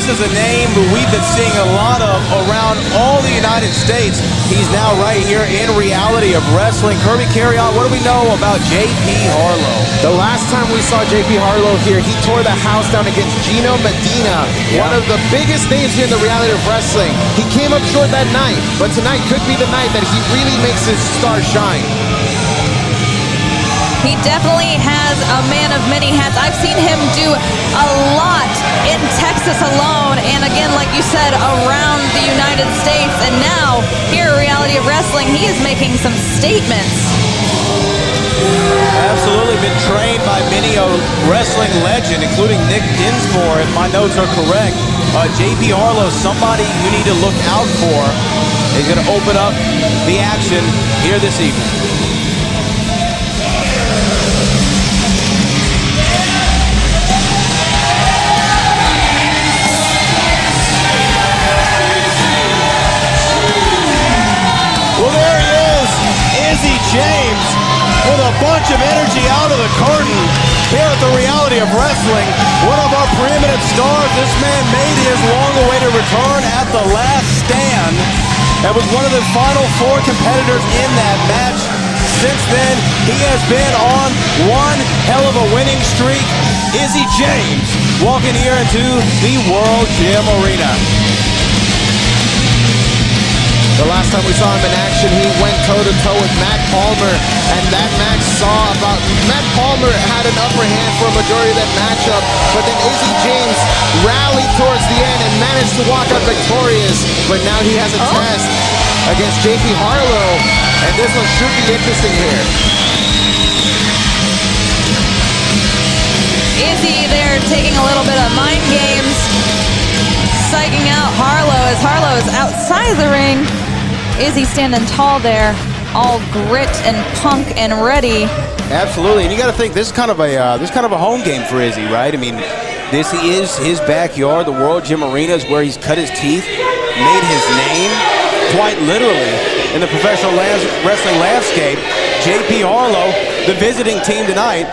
this is a name we've been seeing a lot of around all the United States. He's now right here in Reality of Wrestling. Kirby, carry on. What do we know about JP Harlow? The last time we saw JP Harlow here, he tore the house down against Gino Medina, one of the biggest names here in the Reality of Wrestling. He came up short that night, but tonight could be the night that he really makes his star shine. He definitely has a man of many hats. I've seen him do a lot in Texas alone, and again, like you said, around the United States. And now, here at Reality of Wrestling, he is making some statements. Absolutely been trained by many a wrestling legend, including Nick Dinsmore, if my notes are correct. JP Harlow, somebody you need to look out for. He's going to open up the action here this evening. Well, there he is, Izzy James, with a bunch of energy out of the curtain here at the Reality of Wrestling. One of our preeminent stars. This man made his long-awaited return at the last stand and was one of the final 4 competitors in that match. Since then, he has been on one hell of a winning streak. Izzy James walking here into the World Gym Arena. The last time we saw him in action, he went toe-to-toe with Matt Palmer, and that match saw about Matt Palmer had an upper hand for a majority of that matchup, but then Izzy James rallied towards the end and managed to walk out victorious. But now he has a test against JP Harlow, and this one should be interesting here. Izzy there taking a little bit of mind games, psyching out Harlow as Harlow is outside the ring. Izzy standing tall there, all grit and punk and ready. Absolutely, and you got to think this is kind of a home game for Izzy, right? I mean, this is his backyard. The World Gym Arena is where he's cut his teeth, made his name, quite literally, in the professional wrestling landscape. JP Harlow, the visiting team tonight.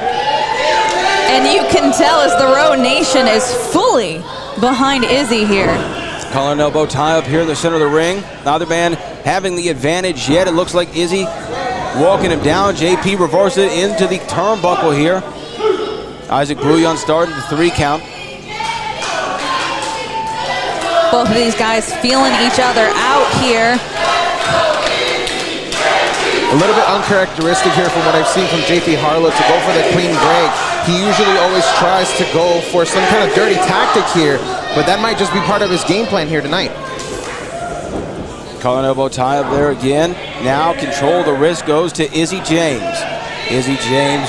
And you can tell as the Row Nation is fully behind Izzy here. Collar and elbow tie up here in the center of the ring. Neither man having the advantage yet. It looks like Izzy walking him down. JP reversed it into the turnbuckle here. Isaac Brouillon started the 3 count. Both of these guys feeling each other out here. A little bit uncharacteristic here from what I've seen from JP Harlow to go for the clean break. He usually always tries to go for some kind of dirty tactic here, but that might just be part of his game plan here tonight. Collar and elbow tie up there again. Now control the wrist goes to Izzy James. Izzy James,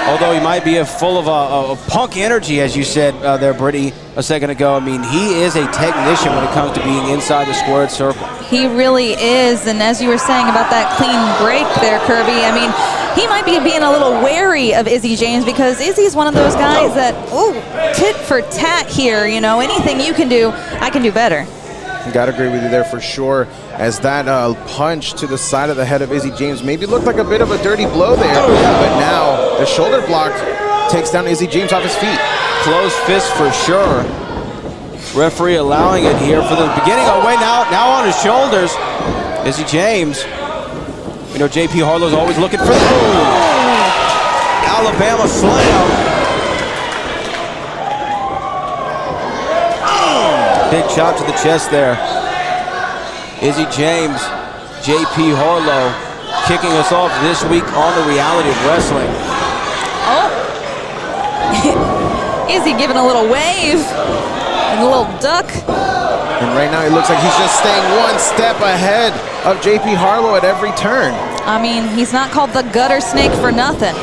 although he might be full of a punk energy, as you said there, Brittany, a second ago. I mean, he is a technician when it comes to being inside the squared circle. He really is, and as you were saying about that clean break there, Kirby, I mean, he might be being a little wary of Izzy James because Izzy's one of those guys that, tit for tat here, you know, anything you can do, I can do better. Gotta agree with you there for sure, as that punch to the side of the head of Izzy James maybe looked like a bit of a dirty blow there, but now the shoulder block takes down Izzy James off his feet. Closed fist for sure. Referee allowing it here for the beginning. Oh, wait, now on his shoulders. Izzy James. You know, JP Harlow's always looking for the Alabama slam. Big chop to the chest there. Izzy James, JP Harlow kicking us off this week on the Reality of Wrestling. Izzy giving a little wave and a little duck. And right now it looks like he's just staying one step ahead of JP Harlow at every turn. I mean, he's not called the gutter snake for nothing.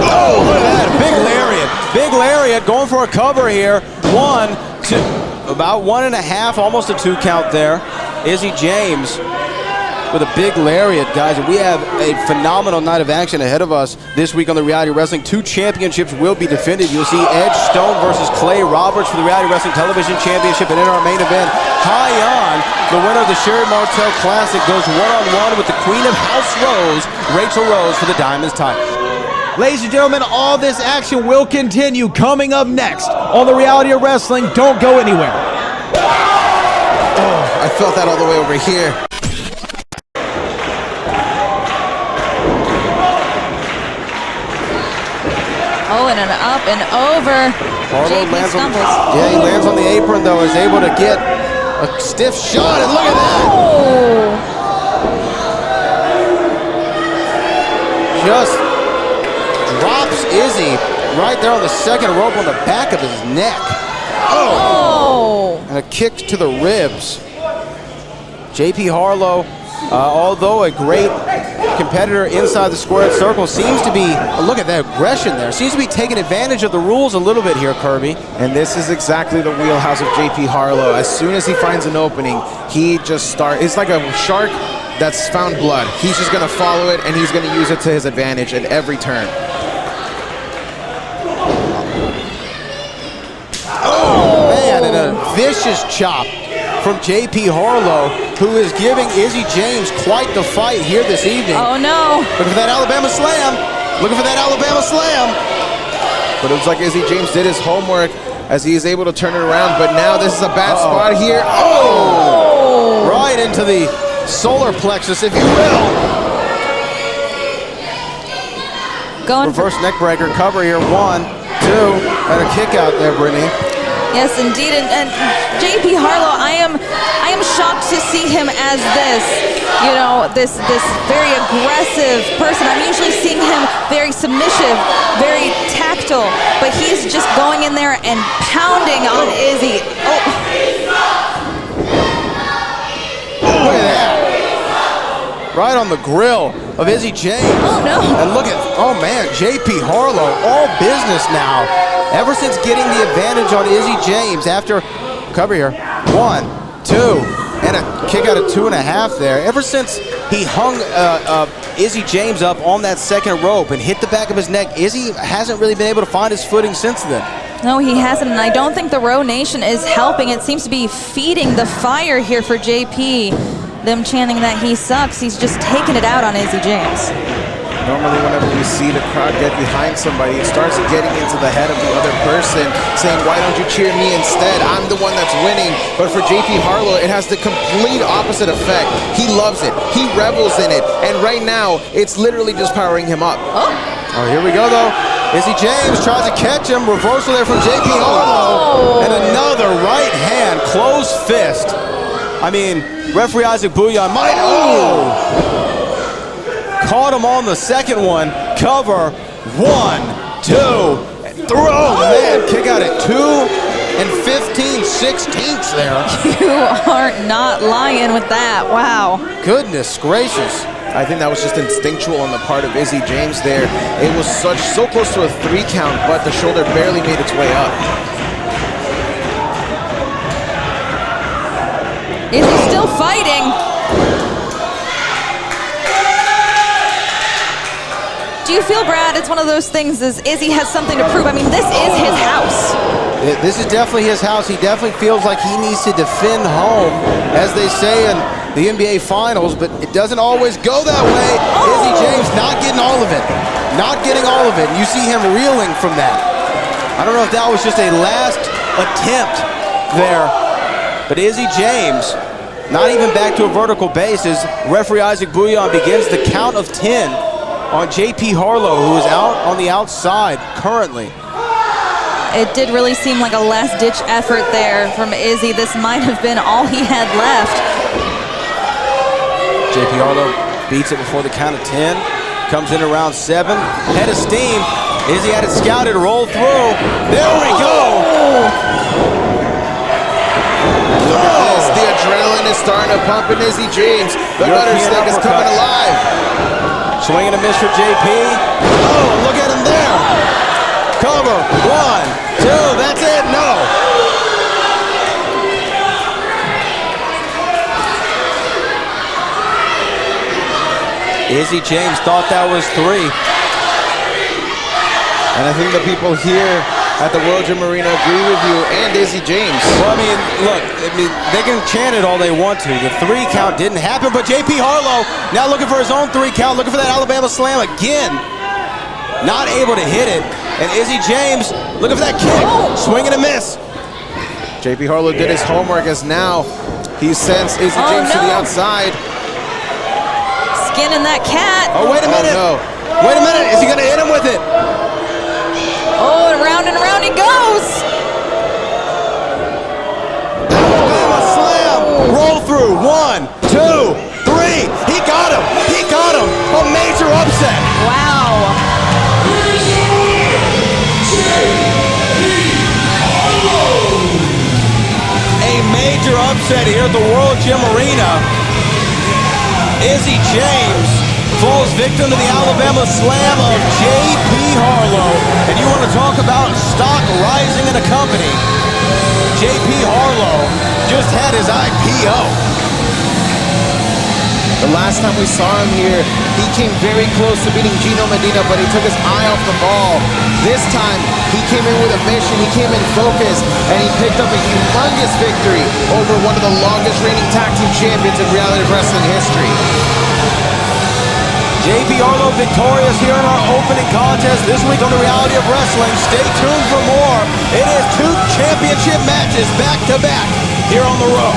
Oh, look at that, big lariat. Big lariat going for a cover here. 1, 2, about 1.5, almost a 2 count there. Izzy James with a big lariat, guys. And we have a phenomenal night of action ahead of us this week on the Reality Wrestling. 2 championships will be defended. You'll see Edge Stone versus Clay Roberts for the Reality Wrestling Television Championship. And in our main event, high on, the winner of the Sherry Martel Classic goes one-on-one with the Queen of House Rose, Rachel Rose, for the Diamonds title. Ladies and gentlemen, all this action will continue coming up next on the Reality of Wrestling. Don't go anywhere. Oh, I felt that all the way over here. Oh, and an up and over. Harlow JP lands on, stumbles. yeah, he lands on the apron though, is able to get a stiff shot, and look at that! Oh. Just drops Izzy right there on the second rope on the back of his neck. Oh. And a kick to the ribs. JP Harlow, although a great competitor inside the squared circle, seems to be, look at that aggression there, seems to be taking advantage of the rules a little bit here, Kirby. And this is exactly the wheelhouse of JP Harlow. As soon as he finds an opening, he just starts. It's like a shark that's found blood. He's just going to follow it, and he's going to use it to his advantage at every turn. Oh, man, and a vicious chop from JP Harlow, who is giving Izzy James quite the fight here this evening. Oh, no. Looking for that Alabama slam. Looking for that Alabama slam. But it looks like Izzy James did his homework as he is able to turn it around, but now this is a bad spot here. Oh! Right into the solar plexus, if you will. Going for, Reverse neck breaker cover here. 1, 2, and a kick out there, Brittany. yes, indeed. And JP Harlow, I am shocked to see him as this, you know, this very aggressive person. I'm usually seeing him very submissive, very tactile, but he's just going in there and pounding on Izzy. Oh. Look at that. Right on the grill of Izzy James. Oh, no. And look at, oh man, JP Harlow, all business now. Ever since getting the advantage on Izzy James after, cover here, 1, 2, and a kick out of 2.5 there. Ever since he hung Izzy James up on that second rope and hit the back of his neck, Izzy hasn't really been able to find his footing since then. No, he hasn't, and I don't think the Row Nation is helping. It seems to be feeding the fire here for JP. Them chanting that he sucks, he's just taking it out on Izzy James. Normally, whenever we see the crowd get behind somebody, it starts getting into the head of the other person, saying, why don't you cheer me instead? I'm the one that's winning. But for JP Harlow, it has the complete opposite effect. He loves it. He revels in it. And right now, it's literally just powering him up. Oh, Here we go, though. Izzy James tries to catch him. Reversal there from JP Harlow. And another right hand, closed fist. I mean, referee Isaac Bouillon might, caught him on the second one. Cover, 1, 2, and throw. Oh, man, kick out at 2 and 15/16 there. you are not lying with that. Wow. Goodness gracious. I think that was just instinctual on the part of Izzy James there. It was so close to a 3 count, but the shoulder barely made its way up. Izzy's still fighting. Do you feel, Brad, it's one of those things as Izzy has something to prove? I mean, this is his house. This is definitely his house. He definitely feels like he needs to defend home, as they say in the NBA Finals, but it doesn't always go that way. Izzy James not getting all of it. Not getting all of it. You see him reeling from that. I don't know if that was just a last attempt there, but Izzy James not even back to a vertical base as referee Isaac Bouillon begins the count of 10 on JP Harlow, who is out on the outside currently. It did really seem like a last-ditch effort there from Izzy. This might have been all he had left. JP Harlow beats it before the count of 10. Comes in around 7. Head of steam. Izzy had it scouted, roll through. There we go. Look at this. The adrenaline is starting to pump in Izzy James. The gutter stick is coming alive. Swing and a miss for JP. Oh, look at him there. Cover. 1, 2. That's it. No. Izzy James thought that was 3. And I think the people here at the World Gym Arena agree with you and Izzy James. Well, I mean, look, they can chant it all they want to. The 3 count didn't happen, but JP Harlow now looking for his own 3 count, looking for that Alabama slam again. not able to hit it. And Izzy James, looking for that kick, swing and a miss. JP Harlow did his homework as now he sends Izzy James to the outside. Skinning that cat. Oh, wait a minute. no. Wait a minute. Is he going to hit him with it? Oh, and round he goes. Alabama slam. Roll through. 1, 2, 3. He got him. He got him. A major upset. Wow. A major upset here at the World Gym Arena. Izzy James falls victim to the Alabama slam of JP Harlow. And you want to talk about stock rising in a company. JP Harlow just had his IPO. The last time we saw him here, he came very close to beating Gino Medina, but he took his eye off the ball. This time, he came in with a mission, he came in focused, and he picked up a humongous victory over one of the longest reigning tag team champions in reality wrestling history. JP Harlow victorious here in our opening contest this week on the Reality of Wrestling. Stay tuned for more. It is 2 championship matches back to back here on the road.